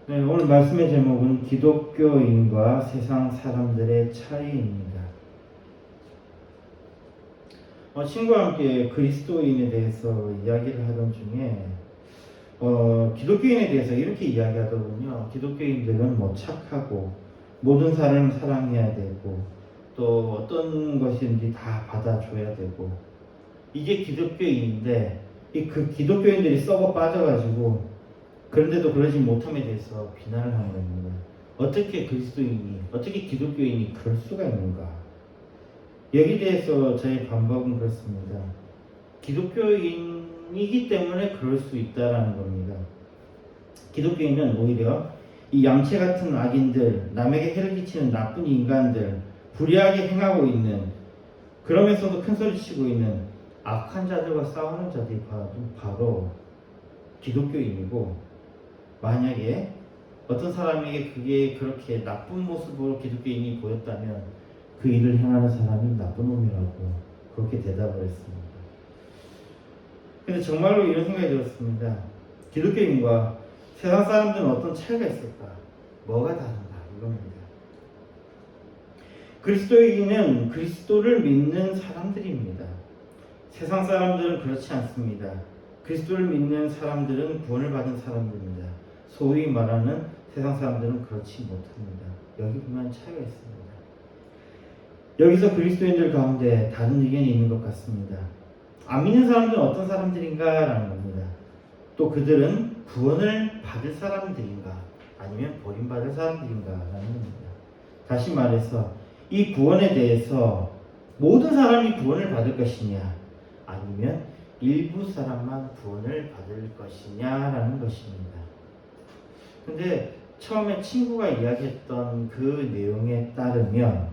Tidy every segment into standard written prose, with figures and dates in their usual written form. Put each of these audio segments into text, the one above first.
네, 오늘 말씀의 제목은 기독교인과 세상 사람들의 차이입니다. 친구와 함께 그리스도인에 대해서 이야기를 하던 중에 기독교인에 대해서 이렇게 이야기하더군요. 기독교인들은 착하고 모든 사람을 사랑해야 되고 또 어떤 것인지 다 받아줘야 되고 이게 기독교인인데 그 기독교인들이 썩어 빠져가지고 그런데도 그러지 못함에 대해서 비난을 하는 겁니다. 어떻게 그리스도인이, 어떻게 기독교인이 그럴 수가 있는가? 여기에 대해서 저의 반박은 그렇습니다. 기독교인이기 때문에 그럴 수 있다라는 겁니다. 기독교인은 오히려 이 양치 같은 악인들, 남에게 해를 끼치는 나쁜 인간들, 불의하게 행하고 있는, 그러면서도 큰 소리 치고 있는 악한 자들과 싸우는 자들이 바로 기독교인이고, 만약에 어떤 사람에게 그게 그렇게 나쁜 모습으로 기독교인이 보였다면 그 일을 행하는 사람이 나쁜 놈이라고 그렇게 대답을 했습니다. 그래서 정말로 이런 생각이 들었습니다. 기독교인과 세상 사람들은 어떤 차이가 있을까? 뭐가 다른가? 이겁니다. 그리스도인은 그리스도를 믿는 사람들입니다. 세상 사람들은 그렇지 않습니다. 그리스도를 믿는 사람들은 구원을 받은 사람들입니다. 소위 말하는 세상 사람들은 그렇지 못합니다. 여기 보면 차이가 있습니다. 여기서 그리스도인들 가운데 다른 의견이 있는 것 같습니다. 안 믿는 사람들은 어떤 사람들인가라는 겁니다. 또 그들은 구원을 받을 사람들인가 아니면 버림받을 사람들인가라는 겁니다. 다시 말해서 이 구원에 대해서 모든 사람이 구원을 받을 것이냐 아니면 일부 사람만 구원을 받을 것이냐라는 것입니다. 근데 처음에 친구가 이야기했던 그 내용에 따르면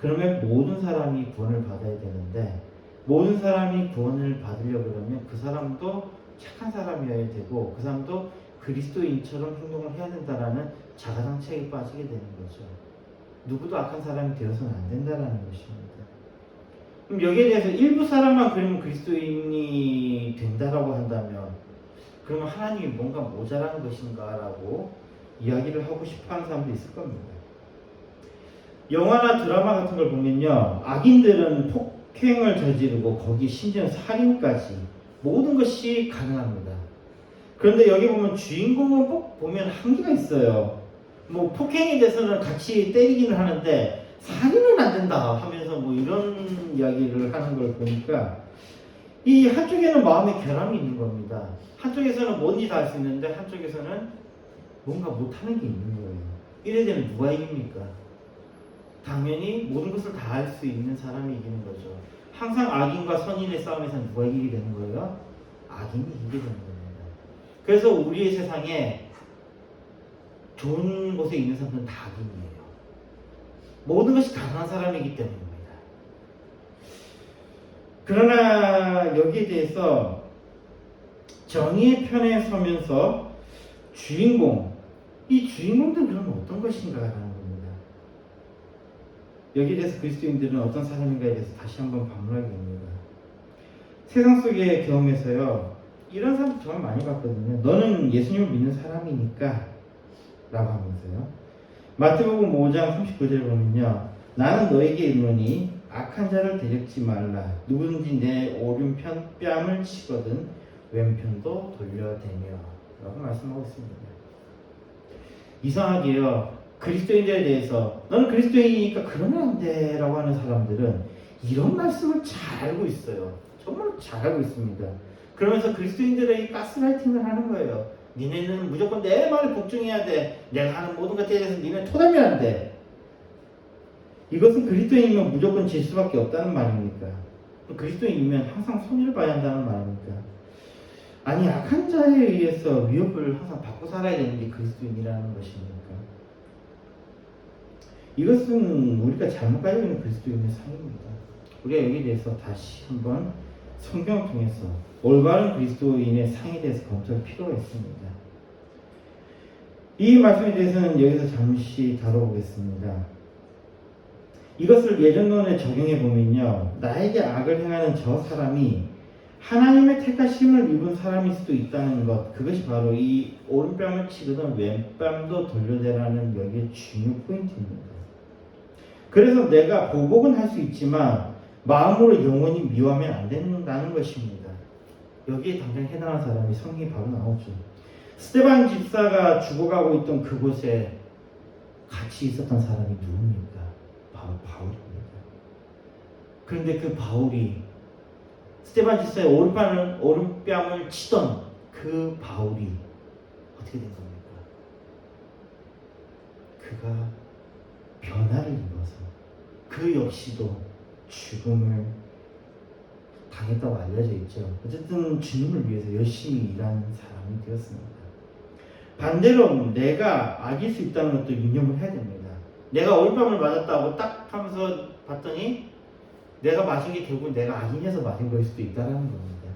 그러면 모든 사람이 구원을 받아야 되는데 모든 사람이 구원을 받으려고 그러면 그 사람도 착한 사람이어야 되고 그 사람도 그리스도인처럼 행동을 해야 된다라는 자가당착에 빠지게 되는 거죠. 누구도 악한 사람이 되어서는 안 된다라는 것입니다. 그럼 여기에 대해서 일부 사람만 그러면 그리스도인이 된다라고 한다면 그러면 하나님이 뭔가 모자란 것인가라고 이야기를 하고 싶어하는 사람도 있을 겁니다. 영화나 드라마 같은 걸 보면요, 악인들은 폭행을 저지르고 거기 심지어는 살인까지 모든 것이 가능합니다. 그런데 여기 보면 주인공은 꼭 보면 한계가 있어요. 폭행에 대해서는 같이 때리기는 하는데 살인은 안 된다 하면서 이런 이야기를 하는 걸 보니까 이 한쪽에는 마음의 결함이 있는 겁니다. 한쪽에서는 뭔지 다 할 수 있는데 한쪽에서는 뭔가 못하는 게 있는 거예요. 이래 되면 누가 이깁니까? 당연히 모든 것을 다 할 수 있는 사람이 이기는 거죠. 항상 악인과 선인의 싸움에서는 누가 이기게 되는 거예요? 악인이 이기게 되는 겁니다. 그래서 우리의 세상에 좋은 곳에 있는 사람들은 다 악인이에요. 모든 것이 가능한 사람이기 때문입니다. 그러나 여기에 대해서 정의의 편에 서면서 이 주인공들은 그러면 어떤 것인가 라는 겁니다. 여기에 대해서 그리스도인들은 어떤 사람인가에 대해서 다시 한번 반문하게 됩니다. 세상 속의 경험에서요, 이런 사람들 정말 많이 봤거든요. 너는 예수님을 믿는 사람이니까 라고 하면서요. 마태복음 5장 39절에 보면요, 나는 너에게 이르노니 악한 자를 대적지 말라. 누구든지 내 오른편 뺨을 치거든 왼편도 돌려대며 라고 말씀하고 있습니다. 이상하게요, 그리스도인들에 대해서 너는 그리스도인이니까 그러면 안 돼 라고 하는 사람들은 이런 말씀을 잘 알고 있어요. 정말 잘 알고 있습니다. 그러면서 그리스도인들에게 가스라이팅을 하는 거예요. 니네는 무조건 내 말을 복종해야 돼. 내가 하는 모든 것에 대해서 니네 토달면 안 돼. 이것은 그리스도인이면 무조건 질 수밖에 없다는 말입니까? 그리스도인이면 항상 손해를 봐야 한다는 말입니까? 아니, 악한 자에 의해서 위협을 항상 받고 살아야 되는 게 그리스도인이라는 것입니까? 이것은 우리가 잘못 가지고 있는 그리스도인의 상입니다. 우리가 여기에 대해서 다시 한번 성경을 통해서 올바른 그리스도인의 상에 대해서 검토할 필요가 있습니다. 이 말씀에 대해서는 여기서 잠시 다뤄보겠습니다. 이것을 예전론에 적용해 보면요, 나에게 악을 행하는 저 사람이 하나님의 택하심을 입은 사람일 수도 있다는 것, 그것이 바로 이 오른뺨을 치르던 왼뺨도 돌려대라는 여기에 중요 포인트입니다. 그래서 내가 보복은 할 수 있지만 마음으로 영원히 미워하면 안 된다는 것입니다. 여기에 당장 해당한 사람이 성경이 바로 나오죠. 스데반 집사가 죽어가고 있던 그곳에 같이 있었던 사람이 누굽니까? 바로 바울입니다. 그런데 그 바울이 스데반 집사의 오른뺨을 치던 그 바울이 어떻게 된 겁니까? 그가 변화를 입어서 그 역시도 죽음을 당했다고 알려져 있죠. 어쨌든 주님을 위해서 열심히 일하는 사람이 되었습니다. 반대로 내가 악일 수 있다는 것도 유념을 해야 됩니다. 내가 오른밤을 맞았다고 딱 하면서 봤더니 내가 마신 게 결국 내가 악인해서 마신 거일 수도 있다는 겁니다.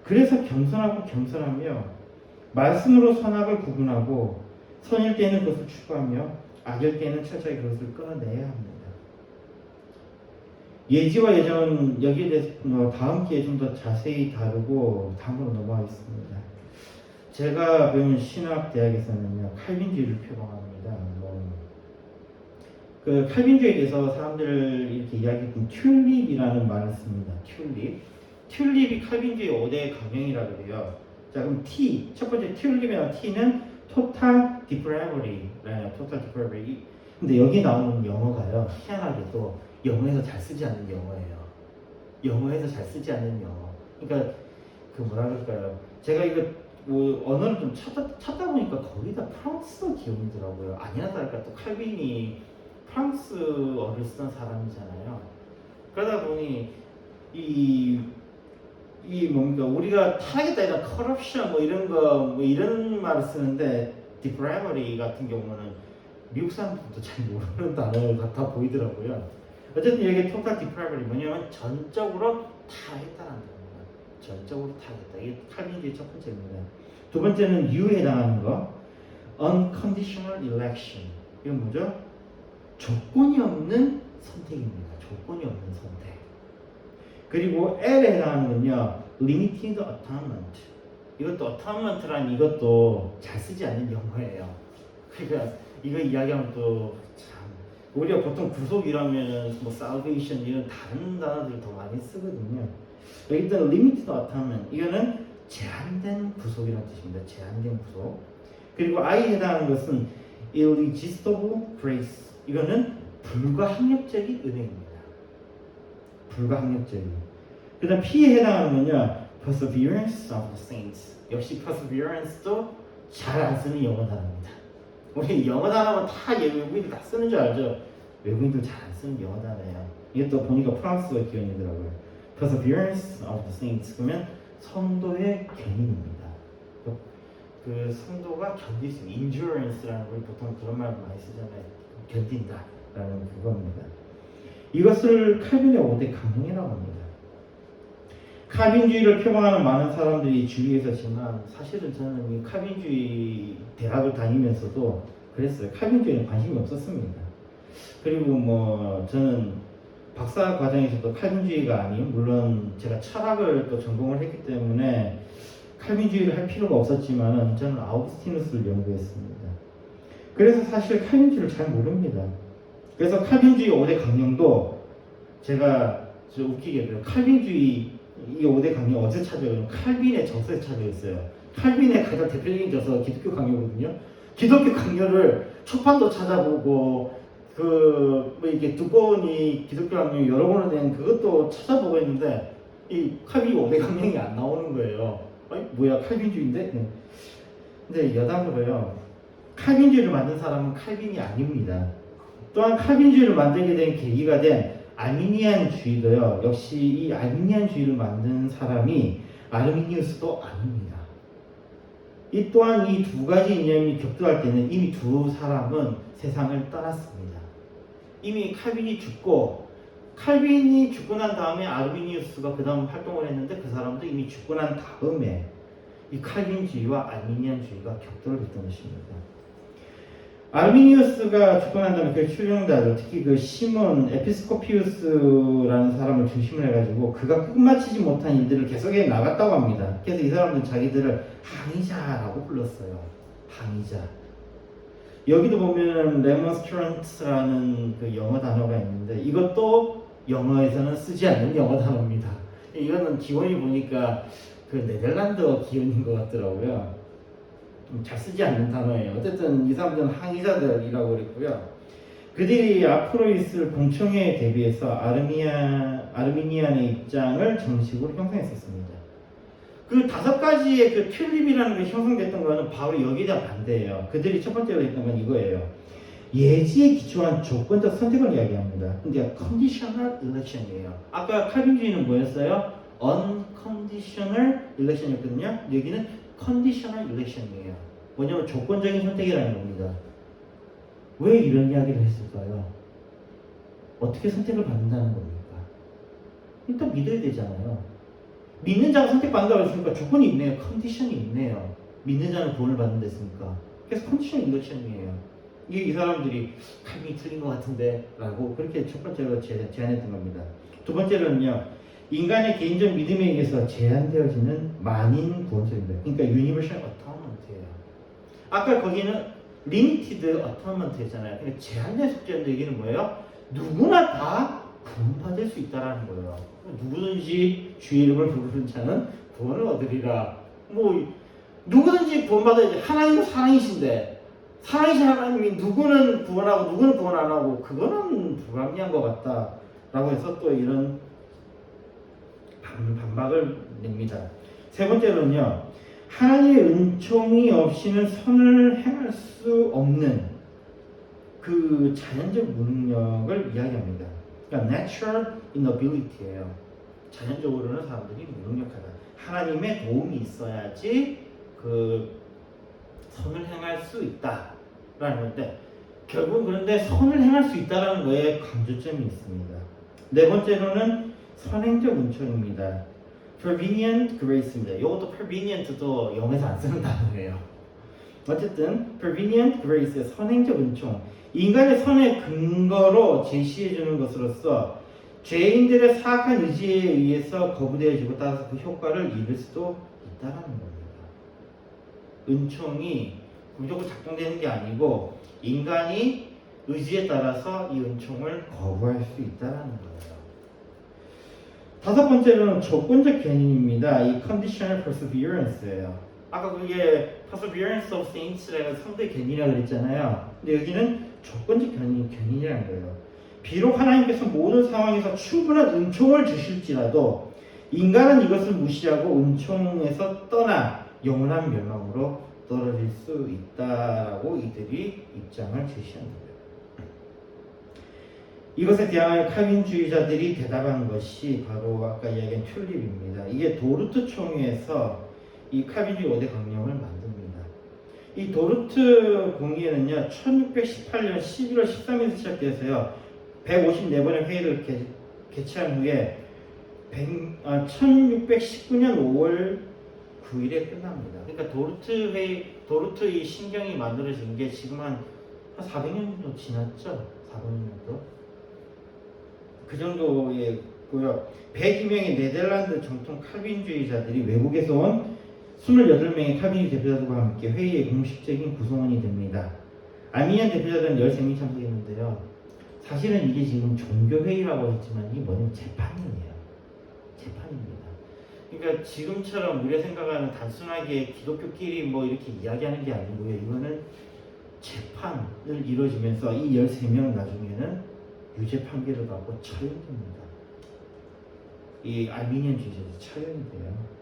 그래서 겸손하며 말씀으로 선악을 구분하고 선일 때는 그것을 추구하며 악일 때는 철저히 그것을 끊어내야 합니다. 예지와 예전 여기에 대해서 다음 기회에 좀 더 자세히 다루고 다음으로 넘어가겠습니다. 제가 배운 신학대학에서는요 칼빈주의를 표방합니다. 그 칼빈주의에 대해서 사람들 이렇게 이야기했던 튤립이라는 말을 씁니다. 튤립이 칼빈주의 5대 강령이라고 그래요. 자 그럼 T 첫 번째 튤립이나 T는 total depravity. 근데 여기 나오는 영어가요 희한하게도 영어에서 잘 쓰지 않는 영어예요. 영어에서 잘 쓰지 않는 영어. 그러니까 그 뭐라 그럴까요? 제가 이거 언어를 좀 찾다 보니까 거의 다 프랑스어 기원이더라고요. 아니나 다를까 또 칼빈이 프랑스어를 쓰던 사람이잖아요. 그러다 보니 이 뭔가 우리가 타겟다 이런 corruption 이런 말을 쓰는데 depravity 같은 경우는 미국 사람들도 잘 모르는 단어 같아 보이더라고요. 어쨌든 여기 total depravity 뭐냐면 전적으로 타했다는 겁니다. 전적으로 타했다. 이게 칼빈주의 첫 번째입니다. 두 번째는 U에 해당하는 거 unconditional election. 이건 뭐죠? 조건이 없는 선택입니다. 조건이 없는 선택. 그리고 L에 해당하는 건요 limited atonement. 이것도 atonement란 이것도 잘 쓰지 않는 영어예요. 그러니까 이거 이야기하면 또 참 우리가 보통 구속이라면 뭐 salvation 이런 다른 단어들을 더 많이 쓰거든요. 일단 limited atonement 이거는 제한된 구속이라는 뜻입니다. 제한된 구속. 그리고 I에 해당하는 것은 irresistible grace. 이거는 불가항력적인 은혜입니다. 불가항력적인. 그다음 P에 해당하는 건요 perseverance of the saints. 역시 perseverance도 잘 안 쓰는 영어 단어입니다. 우리 영어 단어는 다 외국인들 다 쓰는 줄 알죠? 외국인들 잘 안 쓰는 영어 단어예요. 이것도 보니까 프랑스어 기원이더라고요. perseverance of the saints. 그러면 성도의 견인입니다. 그 성도가 견딜 수 있는 endurance라는 걸 보통 그런 말 많이 쓰잖아요. 견딘다라는 그겁니다. 이것을 칼빈의 5대 강령이라고 합니다. 칼빈주의를 표방하는 많은 사람들이 주위에 있었지만 사실은 저는 이 칼빈주의 대학을 다니면서도 그랬어요. 칼빈주의는 관심이 없었습니다. 그리고 뭐 저는 박사 과정에서도 칼빈주의가 아닌 물론 제가 철학을 또 전공을 했기 때문에 칼빈주의를 할 필요가 없었지만 저는 아우구스티누스를 연구했습니다. 그래서 사실 칼빈주의를 잘 모릅니다. 그래서 칼빈주의 5대 강령도 제가 웃기게도 칼빈주의 이 5대 강령 어디서 찾아요? 칼빈의 저서에 찾아 있어요. 칼빈의 가장 대표적인 저서 기독교 강요거든요. 기독교 강요를 초판도 찾아보고 뭐 이렇게 두꺼운 이 기독교 강요 여러 번을 낸 그것도 찾아보고 있는데 이 칼빈 5대 강령이 안 나오는 거예요. 아니 뭐야 칼빈주의인데? 네. 근데 여담으로요. 칼빈주의를 만든 사람은 칼빈이 아닙니다. 또한 칼빈주의를 만들게 된 계기가 된 아르미니안주의도요. 역시 이 아르미니안주의를 만든 사람이 아르미니우스도 아닙니다. 이 또한 이 두 가지 이념이 격돌할 때는 이미 두 사람은 세상을 떠났습니다. 이미 칼빈이 죽고 난 다음에 아르미니우스가 그 다음 활동을 했는데 그 사람도 이미 죽고 난 다음에 이 칼빈주의와 아르미니안주의가 격돌을 했던 것입니다. 아르미니우스가 죽고 난 다음에 그 추종자들, 특히 그 시몬 에피스코피우스라는 사람을 중심으로 해가지고 그가 끝마치지 못한 일들을 계속해 나갔다고 합니다. 그래서 이 사람들은 자기들을 항의자라고 불렀어요. 항의자. 여기도 보면 레몬스트런트라는 그 영어 단어가 있는데 이것도 영어에서는 쓰지 않는 영어 단어입니다. 이거는 기원이 보니까 그 네덜란드어 기원인 것 같더라고요. 잘 쓰지 않는 단어예요. 어쨌든 이 사람들은 항의자들이라고 그랬고요. 그들이 앞으로 있을 공청회에 대비해서 아르미니안의 입장을 정식으로 형성했었습니다. 그 5가지의 그 튤립이라는 게 형성됐던 거는 바로 여기다 반대예요. 그들이 첫 번째로 했던 건 이거예요. 예지에 기초한 조건적 선택을 이야기합니다. 근데 conditional election이에요. 아까 칼빈주의는 뭐였어요? unconditional election이었거든요. 여기는 conditional election이에요. 뭐냐면 조건적인 선택이라는 겁니다. 왜 이런 이야기를 했을까요? 어떻게 선택을 받는다는 겁니까? 일단 믿어야 되잖아요. 믿는 자가 선택받는다고 했으니까 조건이 있네요. 컨디션이 있네요. 믿는 자는 구원을 받는다 했으니까. 그래서 컨디션 일렉션이에요. 이 사람들이 칼빈이 틀린 것 같은데 라고 그렇게 첫 번째로 제안했던 겁니다. 두 번째로는요. 인간의 개인적 믿음에 의해서 제한되어지는 만인 구원설입니다. 그러니까 universal atonement예요. 아까 거기는 limited atonement였잖아요. 그러니까 제한된 속죄인데 여기는 뭐예요? 누구나 다 구원받을 수 있다라는 거예요. 누구든지 주의 이름을 부르는 자는 구원을 얻으리라. 뭐 누구든지 구원받아야지. 하나님은 사랑이신데 사랑이신 하나님이 누구는 구원하고 누구는 구원 안 하고 그거는 불합리한 것 같다라고 해서 또 이런 반박을 냅니다. 세 번째로는요. 하나님의 은총이 없이는 선을 행할 수 없는 그 자연적 능력을 이야기합니다. 그러니까 natural inability예요. 자연적으로는 사람들이 무능력하다. 하나님의 도움이 있어야지 그 선을 행할 수 있다라는 건데 결국은 그런데 선을 행할 수 있다라는 거에 강조점이 있습니다. 네 번째로는 선행적 은총입니다. prevenient grace입니다. 이것도 prevenient,도 영어에서 안 쓰는 단어예요. 어쨌든 prevenient grace, 선행적 은총, 인간의 선의 근거로 제시해 주는 것으로서 죄인들의 사악한 의지에 의해서 거부되어지고 따라서 그 효과를 잃을 수도 있다라는 겁니다. 은총이 무조건 작동되는 게 아니고 인간이 의지에 따라서 이 은총을 거부할 수 있다라는 거예요. 다섯 번째로는 조건적 견인입니다. 이 conditional perseverance예요. 아까 그게 perseverance of saints라고 상대 견인이라고 그랬잖아요. 근데 여기는 조건적 견인이라는 거예요. 비록 하나님께서 모든 상황에서 충분한 은총을 주실지라도 인간은 이것을 무시하고 은총에서 떠나 영원한 멸망으로 떨어질 수 있다라고 이들이 입장을 제시합니다. 이것에 대하여 칼빈주의자들이 대답한 것이 바로 아까 이야기한 튤립입니다. 이게 도르트 총회에서 이 칼빈주의 5대 강령을 만듭니다. 이 도르트 공의회는요 1618년 11월 13일에 시작돼서요 154번의 회의를 개최한 후에 1619년 5월 9일에 끝납니다. 그러니까 도르트 이 신경이 만들어진 게 지금 한 400년 정도 지났죠? 400년 정도? 그 정도였고요. 102명의 네덜란드 정통 칼빈주의자들이 외국에서 온 28명의 칼빈주의 대표자들과 함께 회의의 공식적인 구성원이 됩니다. 아르미니안 대표자들은 13명이 참석했는데요. 사실은 이게 지금 종교회의라고 했지만 이게 뭐냐면 재판이에요. 재판입니다. 그러니까 지금처럼 우리가 생각하는 단순하게 기독교끼리 뭐 이렇게 이야기하는 게 아니고요. 이거는 재판을 이루어지면서 이 13명 나중에는 유죄 판결을 받고 처형됩니다. 이 아르미니안 주의자들이 처형이 돼요.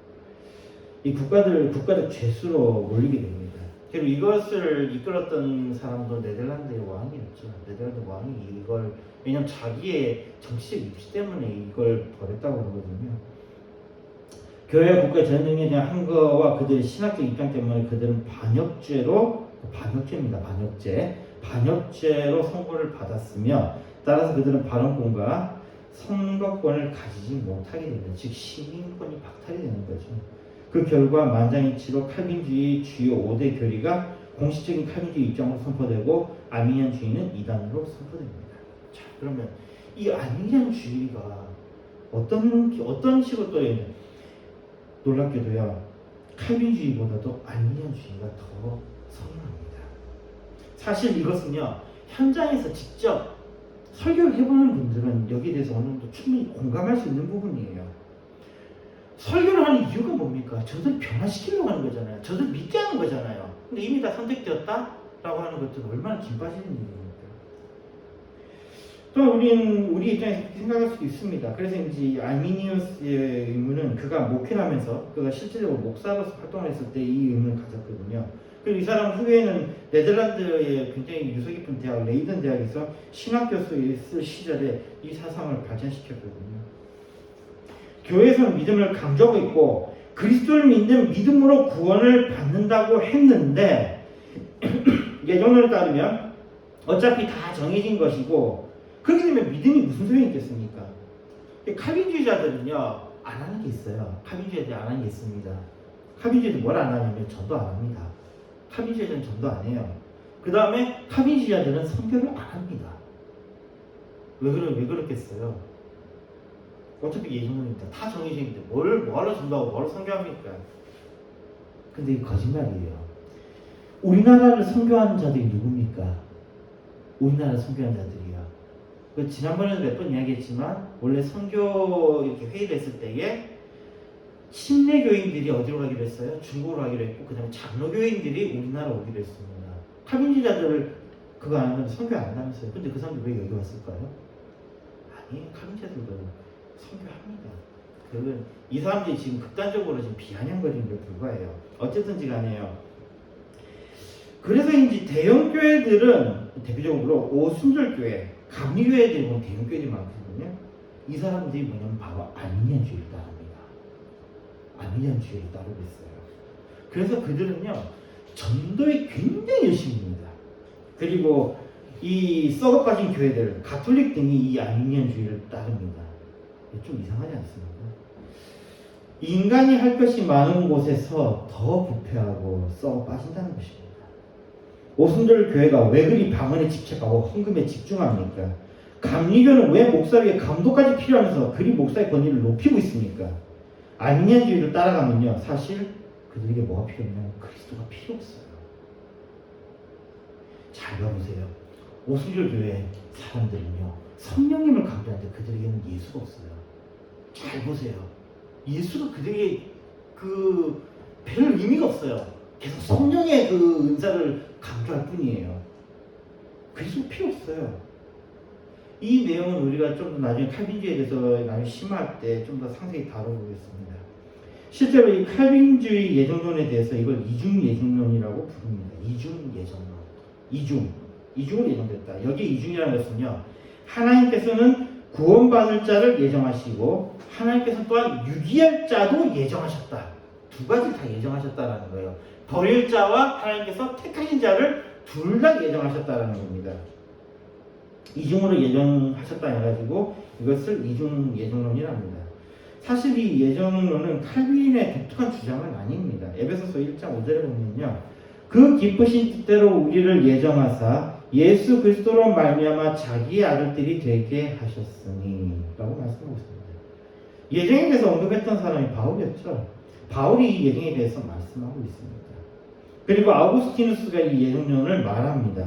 이 국가적 죄수로 몰리게 됩니다. 그리고 이것을 이끌었던 사람도 네덜란드의 왕이었죠. 네덜란드 왕이 이걸 왜냐면 자기의 정치적 입시 때문에 이걸 벌였다고 그러거든요. 교회와 국가의 전쟁에 대한 항거와 그들의 신학적 입장 때문에 그들은 반역죄입니다. 반역죄로 선고를 받았으며 따라서 그들은 발언권과 선거권을 가지지 못하게 됩니다. 즉 시민권이 박탈이 되는 거죠. 그 결과 만장일치로 칼빈주의 주요 5대 교리가 공식적인 칼빈주의 입장으로 선포되고 아르미니안주의는 이단으로 선포됩니다. 자, 그러면 이 아르미니안주의가 어떤 식으로 또 놀랍게도요, 칼빈주의보다도 아르미니안주의가 더 성행합니다. 사실 이것은요, 현장에서 직접 설교를 해보는 분들은 여기에 대해서 어느 정도 충분히 공감할 수 있는 부분이에요. 설교를 하는 이유가 뭡니까? 저들 변화시키려고 하는 거잖아요. 저들 믿게 하는 거잖아요. 근데 이미 다 선택되었다라고 하는 것들은 얼마나 긴 빠지는 일입니까? 또 우리 입장에서 그렇게 생각할 수도 있습니다. 그래서 이제 아르미니우스의 의문은 그가 목회를 하면서 그가 실질적으로 목사로서 활동을 했을 때 이 의문을 가졌거든요. 그리고 이 사람 후에는 네덜란드의 굉장히 유서 깊은 대학 레이든 대학에서 신학 교수였을 시절에 이 사상을 발전시켰거든요. 교회에서는 믿음을 강조하고 있고 그리스도를 믿는 믿음으로 구원을 받는다고 했는데 예정론에 따르면 어차피 다 정해진 것이고 그렇게 되면 믿음이 무슨 소용이 있겠습니까? 칼빈주의자들은요 안 하는 게 있어요. 칼빈주의자들이 안 하는 게 있습니다. 칼빈주의자들이 뭘 안 하냐면 전도 안 합니다. 칼빈주의자들은 전도 안 해요. 그 다음에 칼빈주의자들은 선교를 안 합니다. 왜 그렇겠어요? 어차피 예정론입니다. 다 정해져 있는데 뭐하러 전도하고 뭐하러 선교합니까? 근데 이게 거짓말이에요. 우리나라를 선교하는 자들이 누굽니까? 우리나라 선교하는 자들이요. 지난번에도 몇 번 이야기했지만 원래 선교 이렇게 회의를 했을 때에 침례 교인들이 어디로 가기로 했어요? 중국으로 가기로 했고 그 다음에 장로 교인들이 우리나라 오기로 했습니다. 칼빈주의자들을 그거 안 하면 선교 안 한다면서요. 근데 그 사람들 왜 여기 왔을까요? 아니, 칼빈주의자들도 선교합니다. 이 사람들이 지금 극단적으로 지금 비아냥거리는 게 불과해요. 어쨌든지 간에요. 그래서인지 대형 교회들은 대표적으로 오순절교회, 감리교회들이 보면 대형 교회들이 많거든요. 이 사람들이 뭐냐면 바로 아르미니안주의를 따릅니다. 아르미니안주의를 따르고 있어요. 그래서 그들은요 전도에 굉장히 열심입니다. 그리고 이 썩어빠진 교회들, 가톨릭 등이 이 아르미니안주의를 따릅니다. 좀 이상하지 않습니까? 인간이 할 것이 많은 곳에서 더 부패하고 썩어 빠진다는 것입니다. 오순절 교회가 왜 그리 방언에 집착하고 헌금에 집중합니까? 감리교는 왜 목사 위에 감독까지 필요하면서 그리 목사의 권위를 높이고 있습니까? 아르미니안주의를 따라가면요 사실 그들에게 뭐가 필요하냐면 그리스도가 필요 없어요. 잘 봐보세요. 오순절 교회 사람들은요 성령님을 강조하는데 그들에게는 예수가 없어요. 잘 보세요. 예수가 그들에게 별 의미가 없어요. 계속 성령의 은사를 강조할 뿐이에요. 그리스도 필요 없어요. 이 내용은 우리가 좀 더 나중에 칼빈주의에 대해서 나중에 심화할 때 좀 더 상세히 다뤄보겠습니다. 실제로 이 칼빈주의 예정론에 대해서 이걸 이중 예정론이라고 부릅니다. 이중 예정론. 이중으로 예정됐다. 여기 이중이라는 것은요. 하나님께서는 구원받을 자를 예정하시고 하나님께서 또한 유기할 자도 예정하셨다. 두 가지를 다 예정하셨다라는 거예요. 버릴 자와 하나님께서 택하신 자를 둘 다 예정하셨다라는 겁니다. 이중으로 예정하셨다 해가지고 이것을 이중 예정론이라 합니다. 사실 이 예정론은 칼빈의 독특한 주장은 아닙니다. 에베소서 1장 5절에 보면요. 그 기쁘신 뜻대로 우리를 예정하사 예수 그리스도로 말미암아 자기의 아들들이 되게 하셨으니 라고 말씀하고 있습니다. 예정에 대해서 언급했던 사람이 바울이었죠. 바울이 이 예정에 대해서 말씀하고 있습니다. 그리고 아우구스티누스가 이 예정론을 말합니다.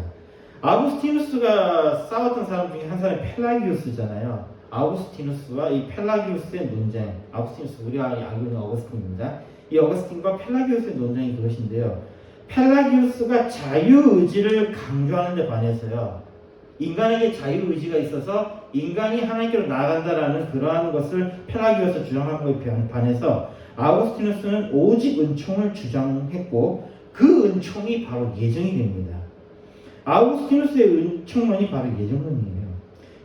아우구스티누스가 싸웠던 사람 중에 한 사람이 펠라기우스잖아요. 아우구스티누스와 이 펠라기우스의 논쟁. 아우구스티누스 우리가 알고 있는 어거스틴입니다. 이 어거스틴과 펠라기우스의 논쟁이 그것인데요. 펠라기우스가 자유의지를 강조하는 데 반해서요. 인간에게 자유의지가 있어서 인간이 하나님께로 나아간다라는 그러한 것을 펠라기우스가 주장한 것에 반해서 아우구스티누스는 오직 은총을 주장했고 그 은총이 바로 예정이 됩니다. 아우구스티누스의 은총론이 바로 예정론이에요.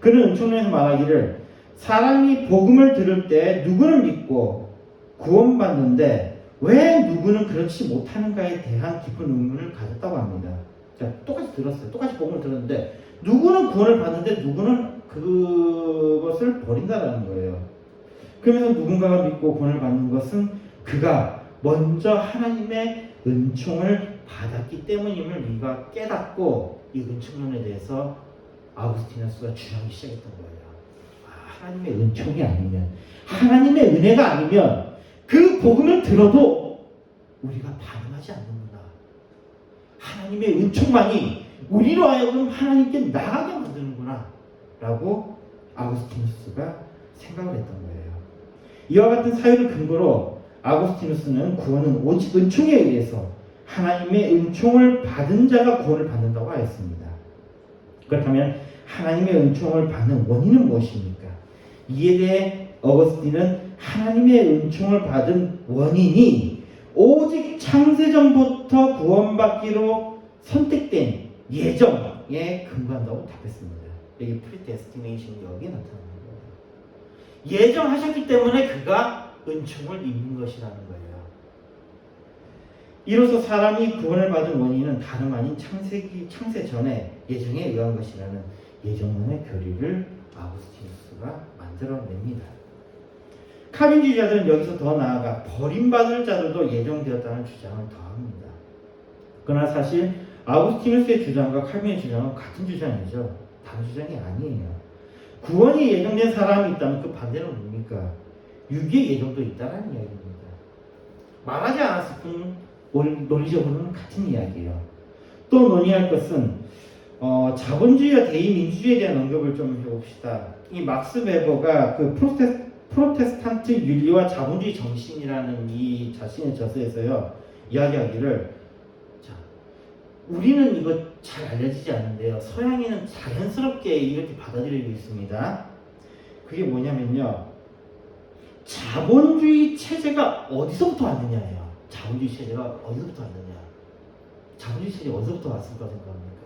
그는 은총론에서 말하기를 사람이 복음을 들을 때 누구는 믿고 구원받는데 왜 누구는 그렇지 못하는가에 대한 깊은 의문을 가졌다고 합니다. 자, 똑같이 들었어요. 똑같이 복음을 들었는데 누구는 구원을 받는데 누구는 그것을 버린다라는 거예요. 그러면서 누군가가 믿고 구원을 받는 것은 그가 먼저 하나님의 은총을 받았기 때문임을 우리가 깨닫고 이 은총론에 대해서 아우구스티누스가 주장하기 시작했던 거예요. 하나님의 은총이 아니면, 하나님의 은혜가 아니면 그 복음을 들어도 우리가 반응하지 않는구나. 하나님의 은총만이 우리로 하여금 하나님께 나가게 만드는구나 라고 아우구스티누스가 생각을 했던 거예요. 이와 같은 사유를 근거로 아우구스티누스는 구원은 오직 은총에 의해서 하나님의 은총을 받은 자가 구원을 받는다고 하였습니다. 그렇다면 하나님의 은총을 받는 원인은 무엇입니까? 이에 대해 어거스틴은 하나님의 은총을 받은 원인이 오직 창세전부터 구원받기로 선택된 예정에 근거한다고 답했습니다. 여기 predestination 여기에 나타나는 거예요. 예정하셨기 때문에 그가 은총을 입는 것이라는 거예요. 이로써 사람이 구원을 받은 원인은 다름 아닌 창세 전에 예정에 의한 것이라는 예정론의 교리를 아우구스티누스가 만들어냅니다. 칼빈주의자들은 여기서 더 나아가 버림받을 자들도 예정되었다는 주장을 더합니다. 그러나 사실 아우구스티누스의 주장과 칼빈의 주장은 같은 주장이죠. 다른 주장이 아니에요. 구원이 예정된 사람이 있다면 그 반대는 뭡니까? 유기의 예정도 있다는 이야기입니다. 말하지 않았을 뿐 논리적으로는 같은 이야기예요. 또 논의할 것은 자본주의와 대의민주주의에 대한 언급을 좀 해봅시다. 이 막스 베버가 그 프로테스탄트 윤리와 자본주의 정신이라는 이 자신의 저서에서요 이야기하기를, 자, 우리는 이거 잘 알려지지 않는데요, 서양인은 자연스럽게 이렇게 받아들이고 있습니다. 그게 뭐냐면요, 자본주의 체제가 어디서부터 왔느냐예요. 자본주의 체제가 어디서부터 왔느냐? 자본주의 체제 어디서부터 왔을까 생각합니까?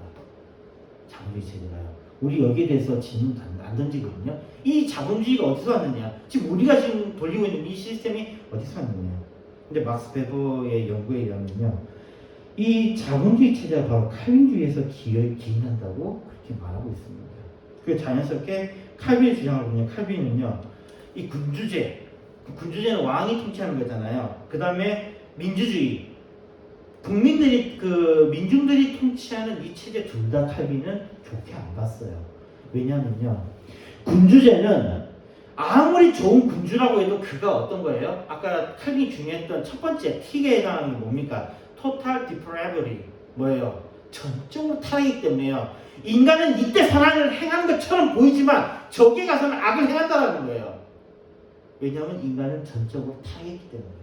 자본주의 체제가요. 우리 여기에 대해서 질문 안 던지거든요. 이 자본주의가 어디서 왔느냐? 지금 우리가 지금 돌리고 있는 이 시스템이 어디서 왔느냐? 근데 막스 베버의 연구에 의하면요, 이 자본주의 체제가 바로 칼빈주의에서 기인한다고 그렇게 말하고 있습니다. 그 자연스럽게 칼빈의 주장을 보면 칼빈은요, 이 군주제는 왕이 통치하는 거잖아요. 그 다음에 민주주의, 민중들이 통치하는 이 체제 둘 다 칼빈은 좋게 안 봤어요. 왜냐면요, 군주제는 아무리 좋은 군주라고 해도 그가 어떤 거예요? 아까 칼빈이 중요했던 첫 번째 T에 해당하는 게 뭡니까? Total depravity. 뭐예요? 전적으로 타락이기 때문에요. 인간은 이때 선악을 행하는 것처럼 보이지만 저기에 가서는 악을 행한다는 거예요. 왜냐하면 인간은 전적으로 타락했기 때문이에요.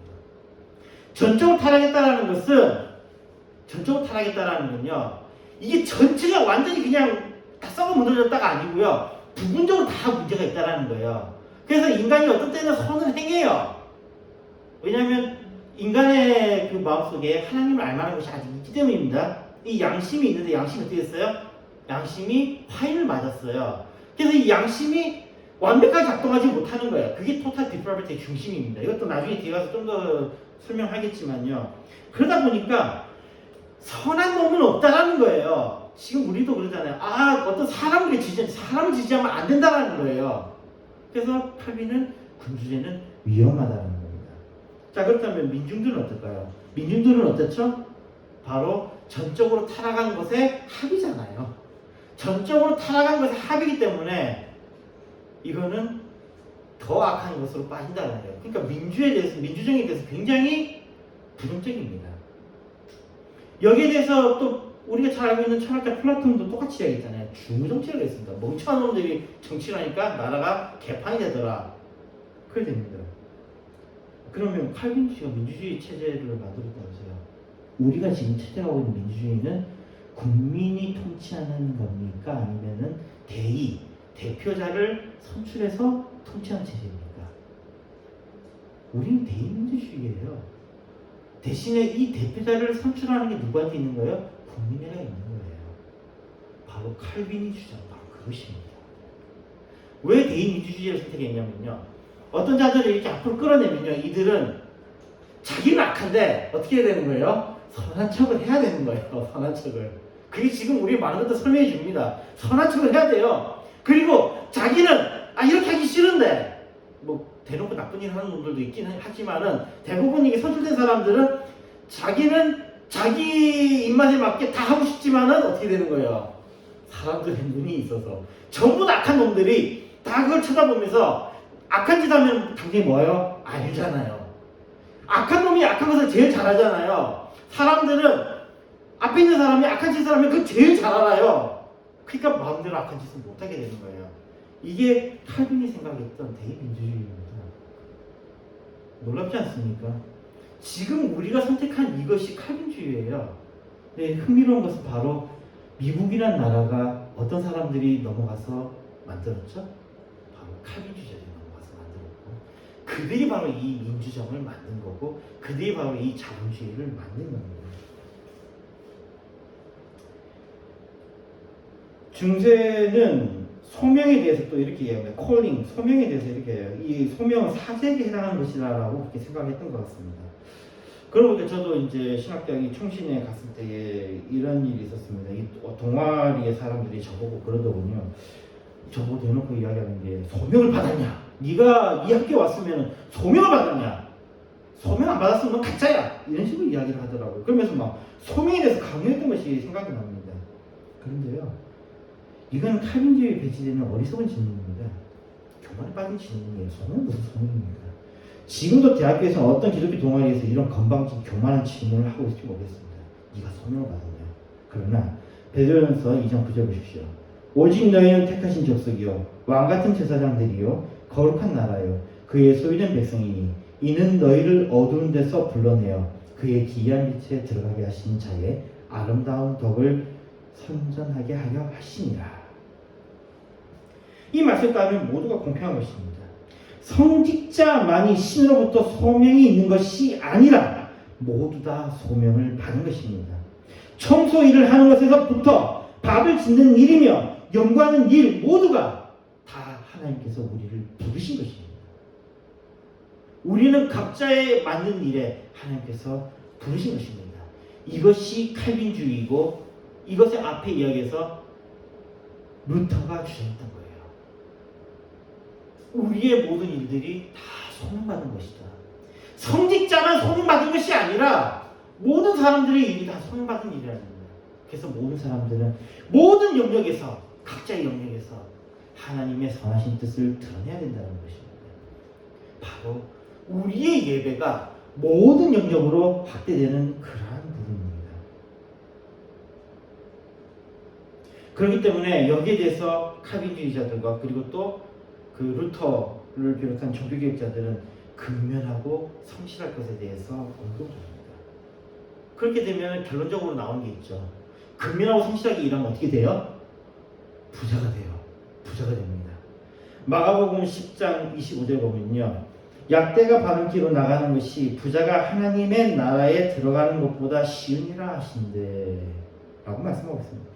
전적으로 타락했다라는 건요, 이게 전체가 완전히 그냥 다 썩어 무너졌다가 아니고요, 부분적으로 다 문제가 있다라는 거예요. 그래서 인간이 어떤 때는 선을 행해요. 왜냐하면 인간의 그 마음속에 하나님을 알만한 것이 아직 있기 때문입니다. 이 양심이 있는데 양심이 어떻게 됐어요? 양심이 화인을 맞았어요. 그래서 이 양심이 완벽하게 작동하지 못하는 거예요. 그게 토탈 디프라비티의 중심입니다. 이것도 나중에 뒤에 가서 좀 더 설명하겠지만요. 그러다 보니까 선한 놈은 없다라는 거예요. 지금 우리도 그러잖아요. 어떤 사람을 지지하면 안 된다라는 거예요. 그래서 칼빈은 군주제는 위험하다는 겁니다. 자, 그렇다면 민중들은 어떨까요? 민중들은 어떻죠? 바로 전적으로 타락한 것의 합이잖아요. 전적으로 타락한 것의 합이기 때문에 이거는 더 악한 것으로 빠진다는 거예요. 그러니까 민주정에 대해서 굉장히 부정적입니다. 여기에 대해서 또 우리가 잘 알고 있는 철학자 플라톤도 똑같이 이야기했잖아요. 중정치를 했습니다. 멍청한 놈들이 정치를 하니까 나라가 개판이 되더라. 그래 됩니다. 그러면 칼빈주의가 민주주의 체제를 만들었다면서요. 우리가 지금 체제하고 있는 민주주의는 국민이 통치하는 겁니까? 아니면은 대표자를 선출해서 통치하는 체제입니까? 우리는 대의민주주의예요. 대신에 이 대표자를 선출하는 게 누구한테 있는 거예요? 국민에게 있는 거예요. 바로 칼빈이 주장 바로 그것입니다. 왜 대의민주주의를 선택했냐면요, 어떤 자들을 이렇게 앞으로 끌어내면요, 이들은 자기는 악한데 어떻게 해야 되는 거예요? 선한 척을 해야 되는 거예요. 선한 척을. 그게 지금 우리 많은 것들 설명해 줍니다. 선한 척을 해야 돼요. 그리고 자기는 이렇게 하기 싫은데, 뭐 대놓고 나쁜 일 하는 놈들도 있긴 하지만은 대부분 이게 선출된 사람들은 자기는 자기 입맛에 맞게 다 하고 싶지만은 어떻게 되는 거예요? 사람들의 눈이 있어서 전부 다 악한 놈들이 다 그걸 쳐다보면서 악한 짓 하면 당연히 뭐예요? 알잖아요. 악한 놈이 악한 것을 제일 잘하잖아요. 사람들은 앞에 있는 사람이 악한 짓을 하면 그걸 제일 잘 알아요. 그러니까 마음대로 악한 짓을 못하게 되는 거예요. 이게 칼빈이 생각했던 대의민주주의입니다. 놀랍지 않습니까? 지금 우리가 선택한 이것이 칼빈주의예요. 네, 흥미로운 것은 바로 미국이란 나라가 어떤 사람들이 넘어가서 만들었죠? 바로 칼빈주의자들이 넘어가서 만들었고, 그들이 바로 이 민주정을 만든 거고, 그들이 바로 이 자본주의를 만든 겁니다. 중세는 소명에 대해서 또 이렇게 이야기합니다. 콜링, 소명에 대해서 이렇게 해요. 이 소명은 사색에 해당하는 것이라고 그렇게 생각했던 것 같습니다. 그러고 보니까 저도 이제 신학대학이 총신에 갔을 때에 이런 일이 있었습니다. 이 동아리의 사람들이 저보고 그러더군요. 저보고 대놓고 이야기하는 게 소명을 받았냐? 네가 이 학교에 왔으면 소명을 받았냐? 소명 안 받았으면 넌 가짜야! 이런 식으로 이야기를 하더라고요. 그러면서 막 소명에 대해서 강요했던 것이 생각이 납니다. 그런데요, 이건 칼빈주의에 배치되는 어리석은 질문입니다. 교만에 빠진 질문이에요. 소명은 무슨 소명입니까? 지금도 대학교에서 어떤 기독교 동아리에서 이런 건방진 교만한 질문을 하고 있을지 모르겠습니다. 네가 소명을 받았냐? 그러나 베드로전서 2장 9절 보십시오. 오직 너희는 택하신 족속이요 왕같은 제사장들이요 거룩한 나라요 그의 소유된 백성이니 이는 너희를 어두운 데서 불러내어 그의 기이한 빛에 들어가게 하신 자의 아름다운 덕을 선전하게 하려 하시니라. 이 말씀에 따르면 모두가 공평한 것입니다. 성직자만이 신으로부터 소명이 있는 것이 아니라 모두 다 소명을 받은 것입니다. 청소 일을 하는 것에서부터 밥을 짓는 일이며 연구하는 일 모두가 다 하나님께서 우리를 부르신 것입니다. 우리는 각자의 맞는 일에 하나님께서 부르신 것입니다. 이것이 칼빈주의이고 이것의 앞에 이야기에서 루터가 주장했던 거예요. 우리의 모든 일들이 다 소명받은 것이다. 성직자만 소명받은 것이 아니라 모든 사람들의 일이 다 소명받은 일이라는 거예요. 그래서 모든 사람들은 모든 영역에서 각자의 영역에서 하나님의 선하신 뜻을 드러내야 된다는 것입니다. 바로 우리의 예배가 모든 영역으로 확대되는 그러한 부분입니다. 그렇기 때문에 여기에 대해서 칼빈주의자들과 그리고 또 그 루터를 비롯한 종교개혁자들은 근면하고 성실할 것에 대해서 언급합니다. 그렇게 되면 결론적으로 나오는 게 있죠. 근면하고 성실하게 일하면 어떻게 돼요? 부자가 돼요. 부자가 됩니다. 마가복음 10장 25절 보면요. 약대가 바른 길로 나가는 것이 부자가 하나님의 나라에 들어가는 것보다 쉬우니라 하신대 라고 말씀하고 있습니다.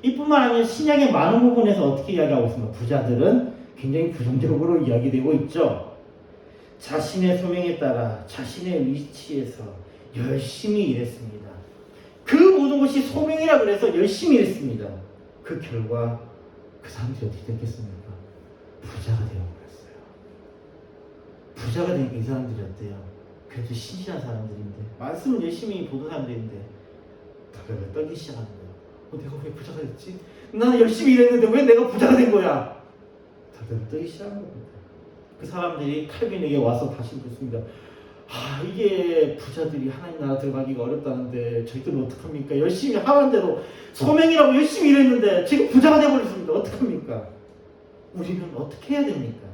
이뿐만 아니라 신약의 많은 부분에서 어떻게 이야기하고 있습니까? 부자들은 굉장히 부정적으로 이야기되고 있죠. 자신의 소명에 따라 자신의 위치에서 열심히 일했습니다. 그 모든 것이 소명이라 그래서 열심히 일했습니다. 그 결과 그 사람들이 어떻게 됐겠습니까? 부자가 되어버렸어요. 부자가 되니까 이 사람들이 어때요? 그래도 신실한 사람들인데 말씀을 열심히 보던 사람들인데 다들 떨기 시작하는 거예요. 내가 왜 부자가 됐지? 나는 열심히 일했는데 왜 내가 부자가 된 거야? 다들 떨기 시작한 겁니다. 그 사람들이 칼빈에게 와서 다시 묻습니다. 이게 부자들이 하나님 나라 들어가기가 어렵다는데 저희들은 어떡합니까? 열심히 하는 대로 소명이라고 열심히 일했는데 지금 부자가 되어버렸습니다. 어떡합니까? 우리는 어떻게 해야 됩니까?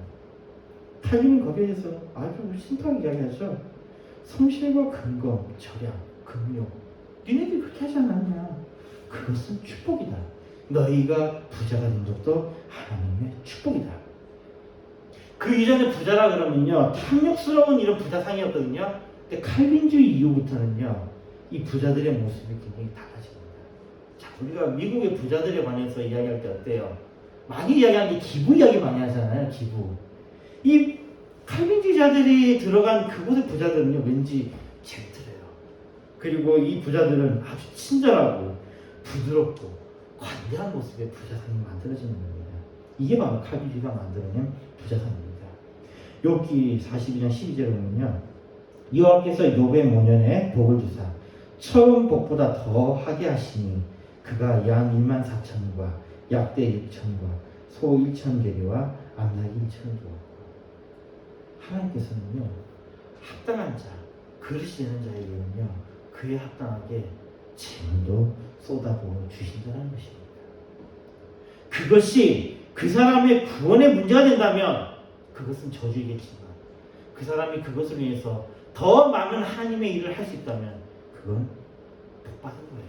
칼빈은 거기에 대해서 아주 심플하게 이야기하죠. 성실과 근검, 절약, 금요 니네들이 그렇게 하지 않았냐? 그것은 축복이다. 너희가 부자가 된 것도 하나님의 축복이다. 그 이전에 부자라 그러면요 탐욕스러운 이런 부자상이었거든요. 근데 칼빈주의 이후부터는요 이 부자들의 모습이 굉장히 달라집니다. 자, 우리가 미국의 부자들에 관해서 이야기할 때 어때요? 많이 이야기하는 게 기부 이야기 많이 하잖아요. 기부. 이 칼빈주의자들이 들어간 그곳의 부자들은요 왠지 젠틀해요. 그리고 이 부자들은 아주 친절하고 부드럽고 관대한 모습의 부자상이 만들어지는 겁니다. 이게 바로 칼빈주의가 만들어낸 부자상입니다. 욥기 42장 12절에 보면요 여호와께서 욥의 모년에 복을 주사 처음 복보다 더 하게 하시니 그가 양 1만 4천과 약대 6천과 소 1천 개리와 암나귀 1천을 주었고 하나님께서는요 합당한 자 그릇이 되는 자에게는요 그에 합당하게 재물도 쏟아부어 주신다는 것입니다. 그것이 그 사람의 구원의 문제가 된다면 그것은 저주이겠지만 그 사람이 그것을 위해서 더 많은 하나님의 일을 할 수 있다면 그건 복받은 거예요.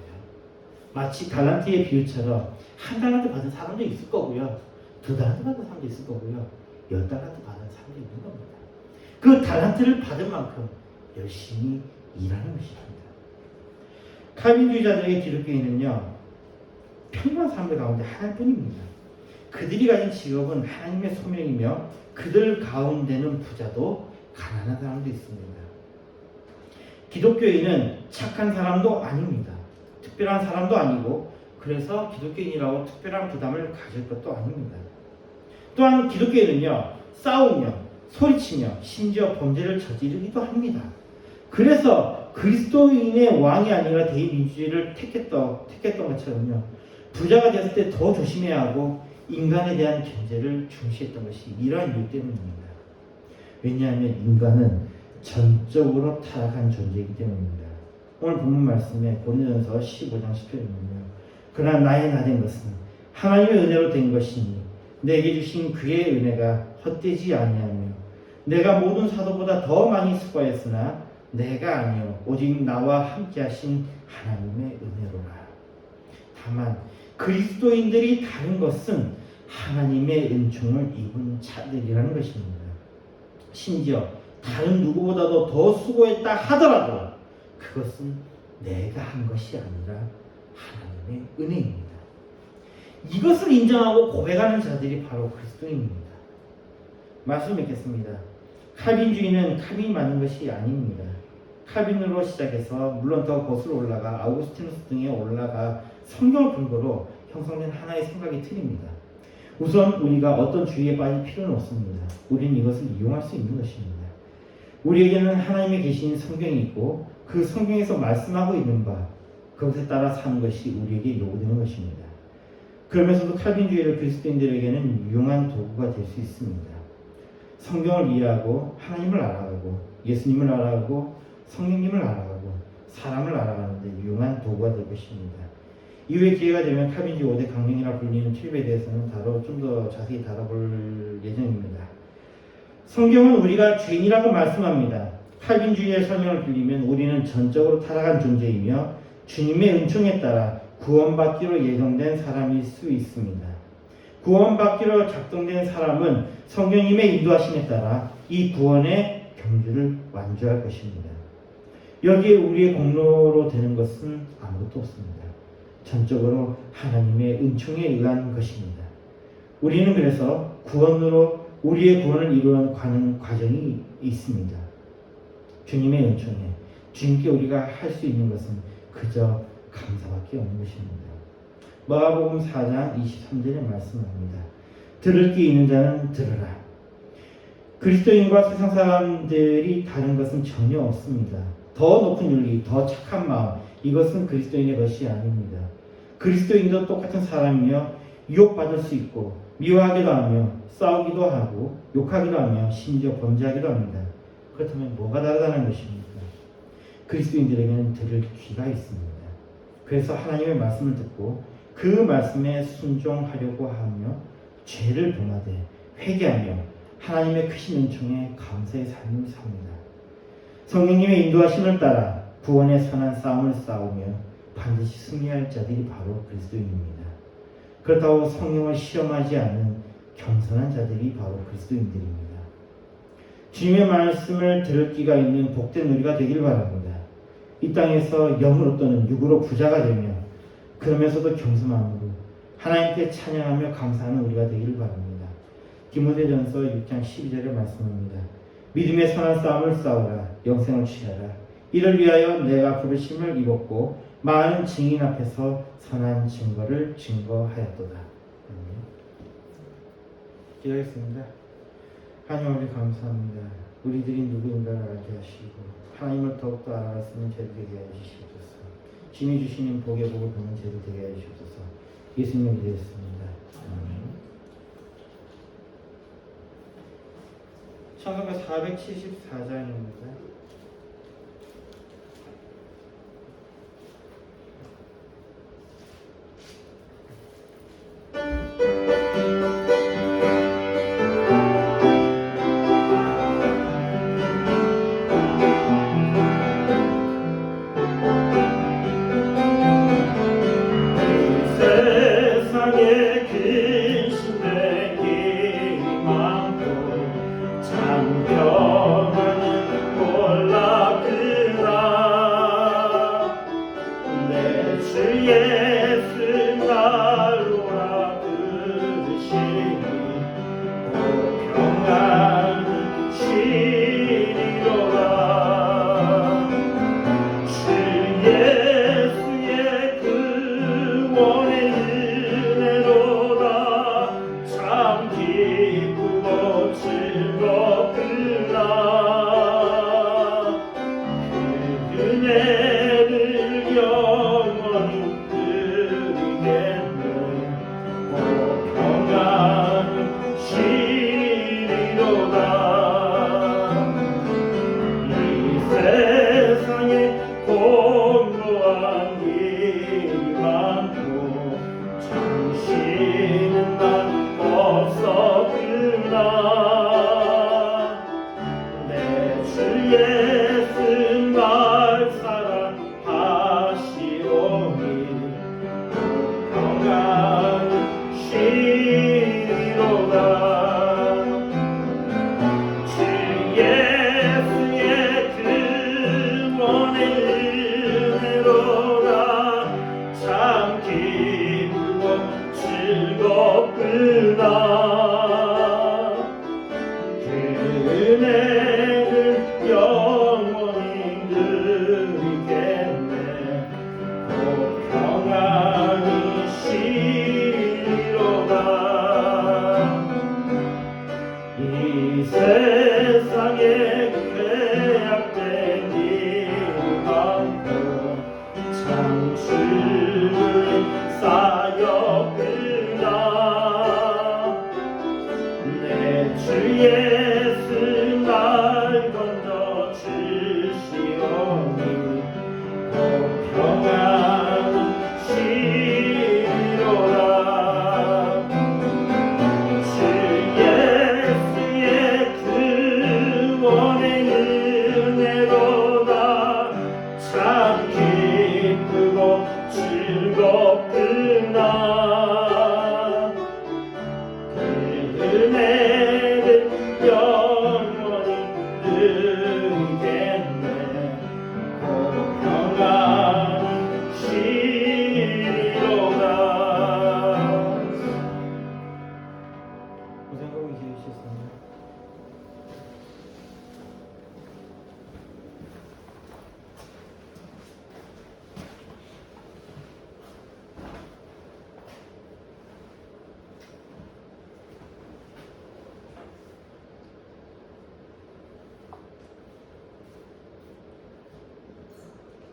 마치 달란트의 비유처럼 한 달란트 받은 사람도 있을 거고요. 2달란트 받은 사람도 있을 거고요. 10달란트 받은 사람도 있는 겁니다. 그 달란트를 받은 만큼 열심히 일하는 것입니다. 칼빈주의자들의 기독교인은요 평범한 사람들 가운데 하나뿐입니다. 그들이 가진 직업은 하나님의 소명이며 그들 가운데는 부자도 가난한 사람도 있습니다. 기독교인은 착한 사람도 아닙니다. 특별한 사람도 아니고 그래서 기독교인이라고 특별한 부담을 가질 것도 아닙니다. 또한 기독교인은요 싸우며 소리치며 심지어 범죄를 저지르기도 합니다. 그래서 그리스도인의 왕이 아니라 대의민주주의를 택했던 것처럼요 부자가 됐을 때 더 조심해야 하고 인간에 대한 견제를 중시했던 것이 이러한 이유 때문입니다. 왜냐하면 인간은 전적으로 타락한 존재이기 때문입니다. 오늘 본문 말씀에 고린도전서 15장 10절입니다. 그러나 나의 나된 것은 하나님의 은혜로 된 것이니 내게 주신 그의 은혜가 헛되지 아니하며 내가 모든 사도보다 더 많이 수고하였으나 내가 아니요 오직 나와 함께 하신 하나님의 은혜로라. 다만 그리스도인들이 다른 것은 하나님의 은총을 입은 자들이라는 것입니다. 심지어 다른 누구보다도 더 수고했다 하더라도 그것은 내가 한 것이 아니라 하나님의 은혜입니다. 이것을 인정하고 고백하는 자들이 바로 그리스도인입니다. 말씀 맺겠습니다. 칼빈주의는 칼빈이 맞는 것이 아닙니다. 칼빈으로 시작해서 물론 더 거슬러 올라가 아우구스티누스 등에 올라가 성경을 근거로 형성된 하나의 생각이 틀립니다. 우선 우리가 어떤 주의에 빠질 필요는 없습니다. 우리는 이것을 이용할 수 있는 것입니다. 우리에게는 하나님의 계신 성경이 있고 그 성경에서 말씀하고 있는 바 그것에 따라 사는 것이 우리에게 요구되는 것입니다. 그러면서도 칼빈주의를 그리스도인들에게는 유용한 도구가 될 수 있습니다. 성경을 이해하고 하나님을 알아가고 예수님을 알아가고 성령님을 알아가고 사람을 알아가는 데 유용한 도구가 될 것입니다. 이후에 기회가 되면 칼빈주의 5대 강령이라 불리는 튜립에 대해서는 좀 더 자세히 다뤄볼 예정입니다. 성경은 우리가 죄인이라고 말씀합니다. 칼빈주의의 설명을 빌리면 우리는 전적으로 타락한 존재이며 주님의 은총에 따라 구원받기로 예정된 사람일 수 있습니다. 구원받기로 작동된 사람은 성령님의 인도하심에 따라 이 구원의 경주를 완주할 것입니다. 여기에 우리의 공로로 되는 것은 아무것도 없습니다. 전적으로 하나님의 은총에 의한 것입니다. 우리는 그래서 구원으로 우리의 구원을 이루어가는 과정이 있습니다. 주님의 은총에 주님께 우리가 할 수 있는 것은 그저 감사밖에 없는 것입니다. 마가복음 4장 23절에 말씀합니다. 들을 귀 있는 자는 들으라. 그리스도인과 세상 사람들이 다른 것은 전혀 없습니다. 더 높은 윤리, 더 착한 마음, 이것은 그리스도인의 것이 아닙니다. 그리스도인도 똑같은 사람이며 유혹받을 수 있고 미워하기도 하며 싸우기도 하고 욕하기도 하며 심지어 범죄하기도 합니다. 그렇다면 뭐가 다르다는 것입니까? 그리스도인들에게는 들을 귀가 있습니다. 그래서 하나님의 말씀을 듣고 그 말씀에 순종하려고 하며 죄를 범하되 회개하며 하나님의 크신 은총에 감사의 삶을 삽니다. 성령님의 인도하심을 따라 구원의 선한 싸움을 싸우며 반드시 승리할 자들이 바로 그리스도인입니다. 그렇다고 성령을 시험하지 않는 겸손한 자들이 바로 그리스도인들입니다. 주님의 말씀을 들을 귀가 있는 복된 우리가 되길 바랍니다. 이 땅에서 영으로 또는 육으로 부자가 되며 그러면서도 겸손함으로 하나님께 찬양하며 감사하는 우리가 되길 바랍니다. 디모데전서 6장 12절에 말씀합니다. 믿음의 선한 싸움을 싸우라. 영생을 취하라. 이를 위하여 내가 부르심을 입었고 많은 증인 앞에서 선한 증거를 증거하였도다. 기도하겠습니다. 하나님 아버지 감사합니다. 우리들이 누구인가를 알게 하시고 하나님을 더욱더 알아갈 수 있는 저희들에게 해 주시옵소서. 주님이 주시는 복의 복을 받는 제도 되게 해주옵소서. 예수님이 되었습니다. 아멘. 찬송가 474장입니다.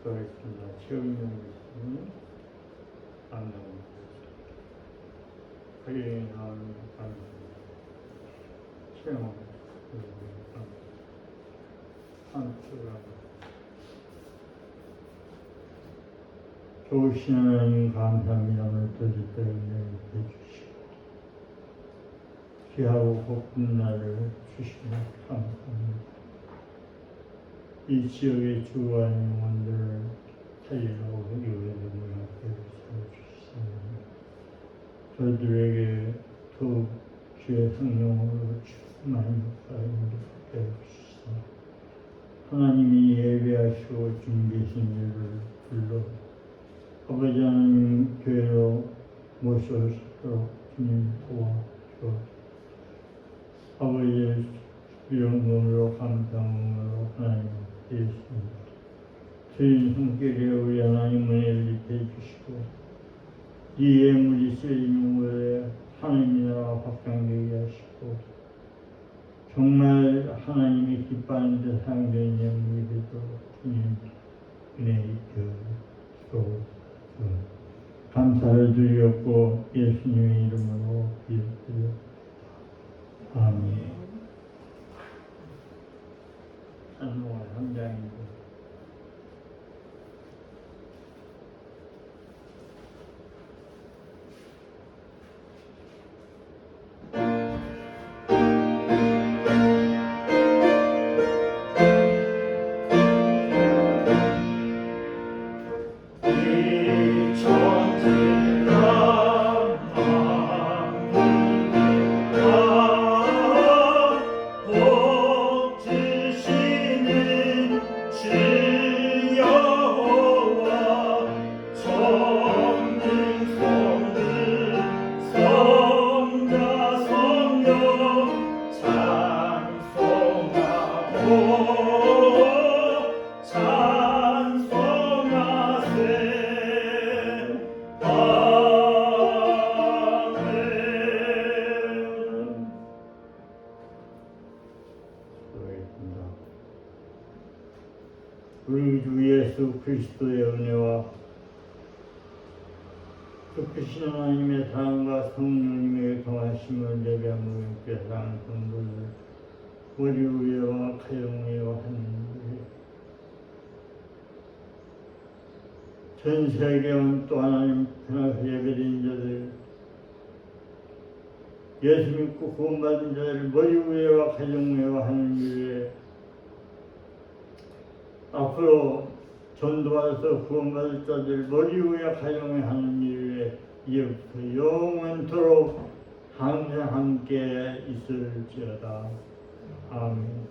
그렇습니다. 지금은 안 나옵니다. 그의 나오는 안 시험 한수가 좋으신 하나님 감사합니다. 오늘도 때문에 해주시고 귀하고 복된 날을 주시며 감사합니다. 이 지역의 주관 영혼들을 살리라고 이외의 문학을 세워주시옵소서. 저들에게 더욱 주의 성령으로 충만히 역사하게 해주시옵소서. 하나님이 예배하시고 준비하신 일을 불러 아버지 하나님 교회로 모셔오시도록 주님 도와주옵소서. 아버지의 영광으로 감사함으로 하나님 되었습니다. 저희 성결에 우리 하나님 은혜를 해주시고 이 예물이 쓰이는 곳에 하나님의 나라 확장되게 하시고 정말 하나님이 기뻐하는 데 사용되는 예물이 되도록 주님 은혜 입혀 또 감사를 드렸고 예수님의 이름으로 기도드려. 아멘. 산모가 3장이고 우리 주 예수 그리스도의 은혜와 크신 하나님의 사랑과 성령님의 동하심을 예배함으로 깨달은 성도들 머리 위에와 가정 위에와 하느님 전 세계 온 또 하나님 편에서 예배드린 자들 예수 믿고 구원받은 자들 머리 위에와 가정 위에와 하는 일에 앞으로 전도하여서 구원받을 자들 머리 위에 가정에 하는 일에 이제부터 영원토록 항상 함께 있을지어다. 아멘.